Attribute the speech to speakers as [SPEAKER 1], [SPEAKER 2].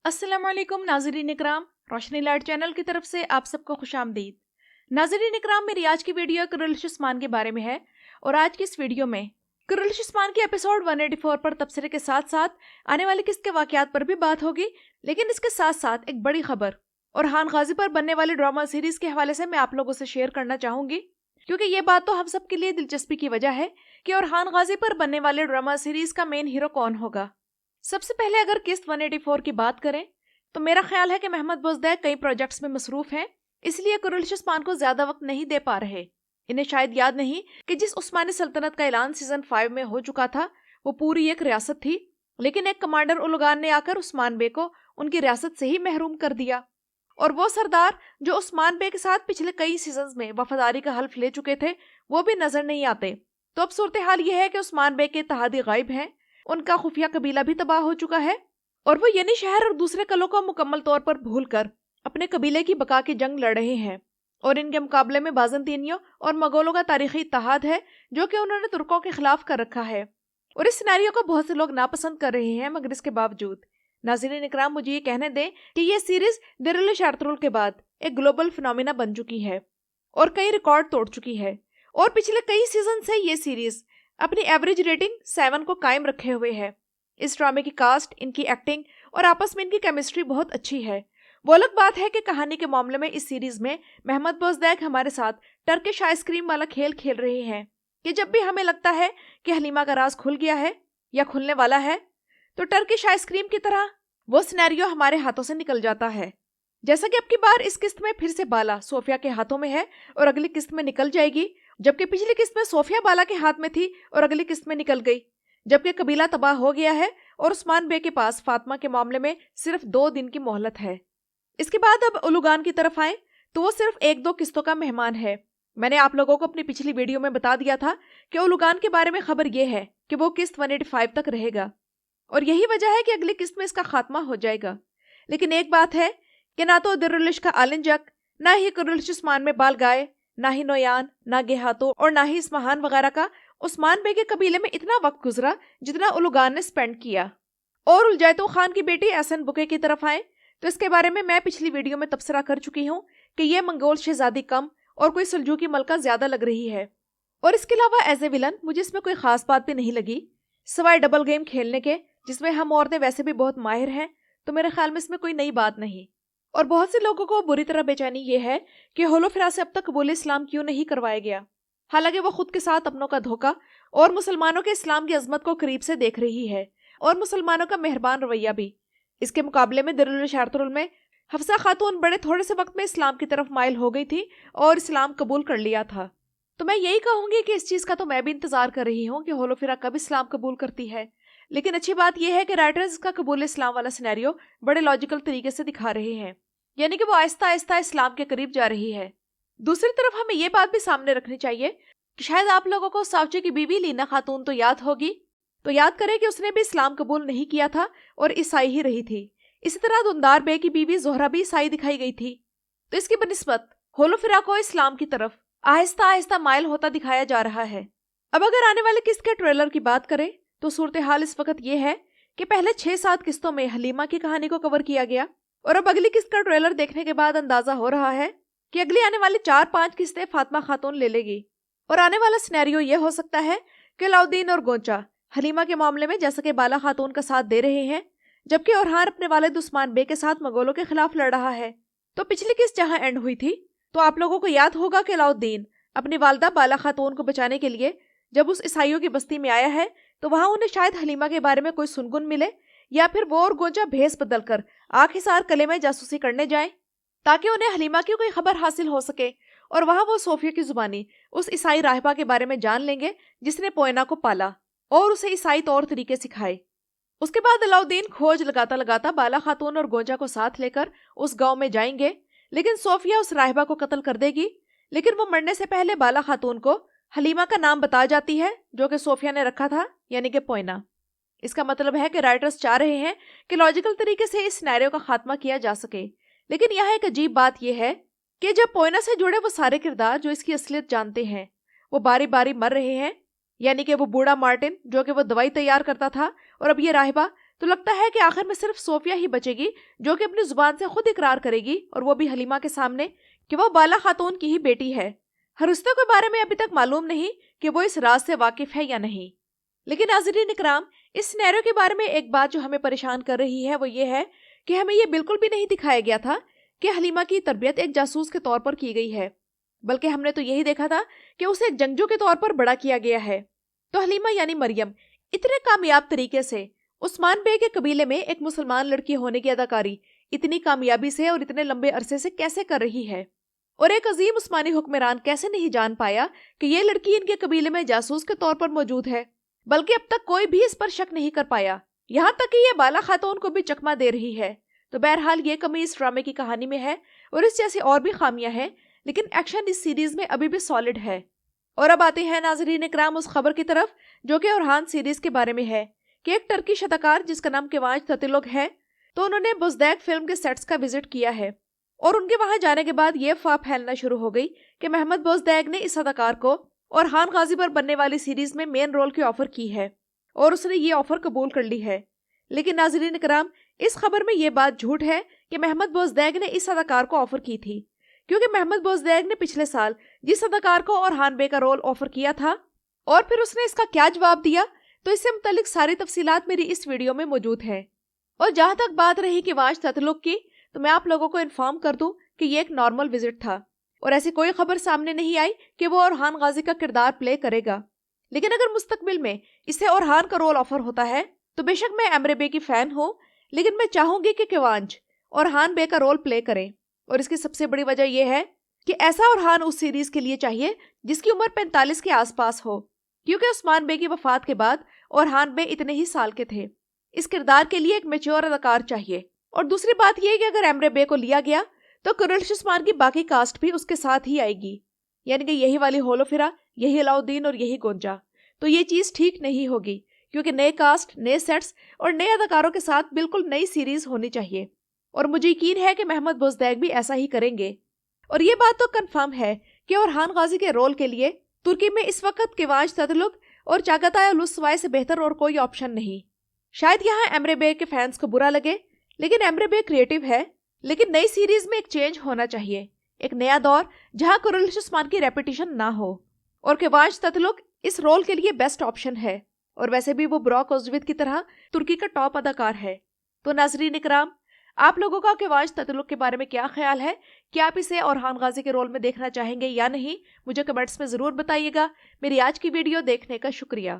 [SPEAKER 1] अस्सलाम वालेकुम नाज़रीन इकराम, रोशनी लाइट चैनल की तरफ से आप सबको खुशामदीद। नाज़रीन इकराम, मेरी आज की वीडियो कुरैश उस्मान के बारे में है और आज की इस वीडियो में कुरैश उस्मान के एपिसोड 184 पर तबसरे के साथ साथ आने वाले किस्त के वाक़यात पर भी बात होगी। लेकिन इसके साथ साथ एक बड़ी खबर और हान गाजी पर बनने वाली ड्रामा सीरीज के हवाले से मैं आप लोगों से शेयर करना चाहूँगी, क्योंकि ये बात तो हम सब के लिए दिलचस्पी की वजह है कि हान गाजी पर बनने वाले ड्रामा सीरीज का मेन हीरो कौन होगा। सबसे पहले अगर किस्त 184 की बात करें तो मेरा ख्याल है कि महमद बुज़दैक कई प्रोजेक्ट्स में मसरूफ हैं, इसलिए कुरैश उस्मान को ज्यादा वक्त नहीं दे पा रहे। इन्हें शायद याद नहीं कि जिस उस्मानी सल्तनत का ऐलान सीजन 5 में हो चुका था वो पूरी एक रियासत थी, लेकिन एक कमांडर उलगान ने आकर उस्मान बे को उनकी रियासत से ही महरूम कर दिया। और वो सरदार जो उस्मान बे के साथ पिछले कई सीजन में वफादारी का हल्फ ले चुके थे वो भी नजर नहीं आते। तो अब सूरत हाल ये है कि उस्मान बे के इत्तेहादी गायब हैं, उनका खुफिया कबीला भी तबाह हो चुका है और वो यनी शहर और दूसरे कलों को मुकम्मल तौर पर भूलकर अपने कबीले की बका की जंग लड़ रहे हैं। और इनके मुकाबले में बाज़ंतीनियों और मगोलों का तारीखी इत्तेहाद है जो कि उन्होंने तुर्कों के खिलाफ कर रखा है। और इस सिनेरियो को बहुत से लोग नापसंद कर रहे हैं, मगर इसके बावजूद नाज़रीन इकराम मुझे ये कहने दें कि ये सीरीज दिरुल शार्तरुल के बाद एक ग्लोबल फिनोमिना बन चुकी है और कई रिकॉर्ड तोड़ चुकी है। और पिछले कई सीजन से ये सीरीज अपनी एवरेज रेटिंग 7 को कायम रखे हुए है। इस ड्रामे की कास्ट, इनकी एक्टिंग और आपस में इनकी केमिस्ट्री बहुत अच्छी है। वो अलग बात है कि कहानी के मामले में इस सीरीज में महमद बुज़दैक हमारे साथ टर्किश आइसक्रीम वाला खेल खेल रहे हैं कि जब भी हमें लगता है कि हलीमा का राज खुल गया है या खुलने वाला है तो टर्किश आइसक्रीम की तरह वो सिनेरियो हमारे हाथों से निकल जाता है। जैसा कि अब की बार इस किस्त में फिर से बाला सोफिया के हाथों में है और अगली किस्त में निकल जाएगी, जबकि पिछली किस्त में सोफिया बाला के हाथ में थी और अगली किस्त में निकल गई। जबकि कबीला तबाह हो गया है और उस्मान बे के पास फातिमा के मामले में सिर्फ 2 दिन की मोहलत है। इसके बाद अब उलुगान की तरफ आए तो वो सिर्फ 1-2 किस्तों का मेहमान है। मैंने आप लोगों को अपनी पिछली वीडियो में बता दिया था कि उलुगान के बारे में खबर ये है कि वो किस्त 185 तक रहेगा और यही वजह है कि अगली किस्त में इसका खात्मा हो जाएगा। लेकिन एक बात है कि ना तो दिरुलिश का आलिंजक, ना ही कुरैश उस्मान में बाल गाय, ना ही नोयान, ना गेहातो और ना ही इस्महान वगैरह का उस्मान बे के कबीले में इतना वक्त गुजरा जितना उलुगान ने स्पेंड किया। और उलजैतो खान की बेटी एहसन बुके की तरफ आए तो इसके बारे में मैं पिछली वीडियो में तबसरा कर चुकी हूँ कि यह मंगोल शहजादी कम और कोई सुलजूकी मलका ज्यादा लग रही है। और इसके अलावा एज ए विलन मुझे इसमें कोई खास बात भी नहीं लगी, सिवाय डबल गेम खेलने के जिसमें हम औरतें वैसे भी बहुत माहिर हैं, तो मेरे ख्याल में इसमें कोई नई बात नहीं। और बहुत से लोगों को बुरी तरह बेचैनी ये है कि होलोफिरा से अब तक कबूल इस्लाम क्यों नहीं करवाया गया, हालांकि वो खुद के साथ अपनों का धोखा और मुसलमानों के इस्लाम की अजमत को करीब से देख रही है और मुसलमानों का मेहरबान रवैया भी। इसके मुकाबले में दिरुल शार्तरुल में हफ्सा खातून बड़े थोड़े से वक्त में इस्लाम की तरफ माइल हो गई थी और इस्लाम कबूल कर लिया था। तो मैं यही कहूंगी कि इस चीज का तो मैं भी इंतजार कर रही हूँ कि होलोफिरा कब इस्लाम कबूल करती है। लेकिन अच्छी बात यह है कि राइटर्स इसका कबूल इस्लाम वाला सिनेरियो बड़े लॉजिकल तरीके से दिखा रहे हैं, यानी कि वो आहिस्ता आहिस्ता इस्लाम के करीब जा रही है। दूसरी तरफ हमें ये बात भी सामने रखनी चाहिए कि शायद आप लोगों को सावचे की बीवी लीना खातून तो याद होगी, तो याद करें कि उसने भी इस्लाम कबूल नहीं किया था और ईसाई ही रही थी। इसी तरह दुंदार बे की बीवी जोहरा भी ईसाई दिखाई गई थी। तो इसकी बनिस्बत होलोफिरा को इस्लाम की तरफ आहिस्ता आहिस्ता माइल होता दिखाया जा रहा है। अब अगर आने वाले किस्त के ट्रेलर की बात करें तो सूरत हाल इस वक्त ये है कि पहले 6-7 किस्तों में हलीमा की कहानी को कवर किया गया और अब अगली किस्त का ट्रेलर देखने के बाद अंदाजा हो रहा है कि अगली आने वाली 4-5 किस्तें फातिमा खातून ले लेगी। और आने वाला सिनेरियो ये हो सकता है कि अलाउद्दीन और गोंचा हलीमा के मामले में जैसा कि बाला खातून का साथ दे रहे हैं, जबकि ओरहान अपने वालिद उस्मान बे के साथ मगोलों के खिलाफ लड़ रहा है। तो पिछली किस्त जहां एंड हुई थी तो आप लोगों को याद होगा कि अलाउद्दीन अपनी वालदा बाला खातून को बचाने के लिए जब उस ईसाइयों की बस्ती में आया है तो वहां उन्हें शायद हलीमा के बारे में कोई सुनगुन मिले या फिर वो और गोंचा भेस बदलकर आखिरकार कले में जासूसी करने जाएं ताकि उन्हें हलीमा की कोई खबर हासिल हो सके और वहां वो सोफिया की जुबानी उस ईसाई राहिबा के बारे में जान लेंगे जिसने पोयना को पाला और उसे ईसाई तौर तरीके सिखाए। उसके बाद अलाउद्दीन खोज लगाता लगाता बाला खातून और गोंचा को साथ लेकर उस गांव में जाएंगे, लेकिन सोफिया उस राहिबा को कत्ल कर देगी। लेकिन वो मरने से पहले बाला खातून को हलीमा का नाम बता जाती है जो कि सोफिया ने रखा था, यानी कि पोयना। इसका मतलब है कि राइटर्स चाह रहे हैं कि लॉजिकल तरीके से इस सिनेरियो का खात्मा किया जा सके। लेकिन यहाँ एक अजीब बात यह है कि जब पोयना से जुड़े वो सारे किरदार जो इसकी असलियत जानते हैं वो बारी बारी मर रहे हैं, यानी कि वो बूढ़ा मार्टिन जो कि वो दवाई तैयार करता था और अब ये राहिबा, تو لگتا ہے کہ آخر میں صرف صوفیہ ہی بچے گی جو کہ اپنی زبان سے خود اقرار کرے گی، اور وہ بھی حلیمہ کے سامنے، کہ وہ بالا خاتون کی ہی بیٹی ہے۔ حرستہ کے بارے میں ابھی تک معلوم نہیں کہ وہ اس راز سے واقف ہے یا نہیں۔ لیکن ناظرین اکرام، اس سینیریو کے بارے میں ایک بات جو ہمیں پریشان کر رہی ہے وہ یہ ہے کہ ہمیں یہ بالکل بھی نہیں دکھایا گیا تھا کہ حلیمہ کی تربیت ایک جاسوس کے طور پر کی گئی ہے، بلکہ ہم نے تو یہی دیکھا تھا کہ اسے ایک جنگجو کے طور پر بڑا کیا گیا ہے۔ تو حلیمہ یعنی مریم اتنے کامیاب طریقے سے عثمان بے کے قبیلے میں ایک مسلمان لڑکی ہونے کی اداکاری اتنی کامیابی سے اور اتنے لمبے عرصے سے کیسے کر رہی ہے، اور ایک عظیم عثمانی حکمران کیسے نہیں جان پایا کہ یہ لڑکی ان کے قبیلے میں جاسوس کے طور پر موجود ہے، بلکہ اب تک کوئی بھی اس پر شک نہیں کر پایا، یہاں تک کہ یہ بالا خاتون کو بھی چکمہ دے رہی ہے۔ تو بہرحال یہ کمی اس ڈرامے کی کہانی میں ہے، اور اس جیسی اور بھی خامیاں ہیں، لیکن ایکشن اس سیریز میں ابھی بھی سالڈ ہے۔ اور اب آتے ہیں ناظرین اکرام اس خبر کی طرف جو کہ اورہان سیریز کے بارے میں ہے کہ ایک ٹرکی اداکار جس کا نام کیوانچ تاتلوگ ہے، تو انہوں نے بوزدیگ فلم کے سیٹس کا وزٹ کیا ہے، اور ان کے وہاں جانے کے بعد یہ افواہ پھیلنا شروع ہو گئی کہ محمد بوزدیگ نے اس اداکار کو اورہان غازی پر بننے والی سیریز میں مین رول کی آفر کی ہے، اور اس نے یہ آفر قبول کر لی ہے۔ لیکن ناظرین اکرام، اس خبر میں یہ بات جھوٹ ہے کہ محمد بوزدیگ نے اس اداکار کو آفر کی تھی، کیونکہ محمد بوزدیگ نے پچھلے سال جس اداکار کو اورہان بے کا رول آفر کیا تھا اور پھر اس نے اس کا کیا جواب دیا، تو اس سے متعلق ساری تفصیلات میری اس ویڈیو میں موجود ہیں۔ اور جہاں تک بات رہی کیوانچ تاتلوگ کی، تو میں آپ لوگوں کو انفارم کر دوں کہ یہ ایک نارمل وزٹ تھا، اور ایسی کوئی خبر سامنے نہیں آئی کہ وہ اورہان غازی کا کردار پلے کرے گا۔ لیکن اگر مستقبل میں اسے اورہان کا رول آفر ہوتا ہے تو بے شک میں ایمرے بے کی فین ہوں، لیکن میں چاہوں گی کہ کیوانچ اورہان بے کا رول پلے کریں، اور اس کی سب سے بڑی وجہ یہ ہے کہ ایسا اورہان اس سیریز کے لیے چاہیے جس کی عمر 45 کے آس پاس ہو، کیونکہ عثمان بے کی وفات کے بعد اورہان بے اتنے ہی سال کے تھے۔ اس کردار کے لیے ایک میچور اداکار چاہیے، اور دوسری بات یہ کہ اگر ایمرے بے کو لیا گیا تو کرلش عثمان کی باقی کاسٹ بھی اس کے ساتھ ہی آئے گی، یعنی کہ یہی والی ہولوفرا، یہی علاؤدین اور یہی گونجا۔ تو یہ چیز ٹھیک نہیں ہوگی، کیونکہ نئے کاسٹ، نئے سیٹس اور نئے اداکاروں کے ساتھ بالکل نئی سیریز ہونی چاہیے، اور مجھے یقین ہے کہ محمد بوزدیگ بھی ایسا ہی کریں گے۔ اور یہ بات تو کنفرم ہے کہ اورہان غازی کے رول کے لیے ترکی میں اس وقت کیوانچ تاتلوگ اور چاگاتائی اولوسوائے سے بہتر اور کوئی آپشن نہیں۔ شاید یہاں ایمرے بے کے فینس کو برا لگے، لیکن ایمرے بے کریٹو ہے، لیکن نئی سیریز میں ایک چینج ہونا چاہیے، ایک نیا دور جہاں کرلش عثمان کی ریپیٹیشن نہ ہو، اور کیوانچ تاتلوگ اس رول کے لیے بیسٹ آپشن ہے، اور ویسے بھی وہ براک اوزویت کی طرح ترکی کا ٹاپ اداکار ہے۔ تو ناظرین اکرام، آپ لوگوں کا کیوانچ تاتلوگ کے بارے میں کیا خیال ہے؟ کیا آپ اسے اورہان غازی کے رول میں دیکھنا چاہیں گے یا نہیں؟ مجھے کمنٹس میں ضرور بتائیے گا۔ میری آج کی ویڈیو دیکھنے کا شکریہ۔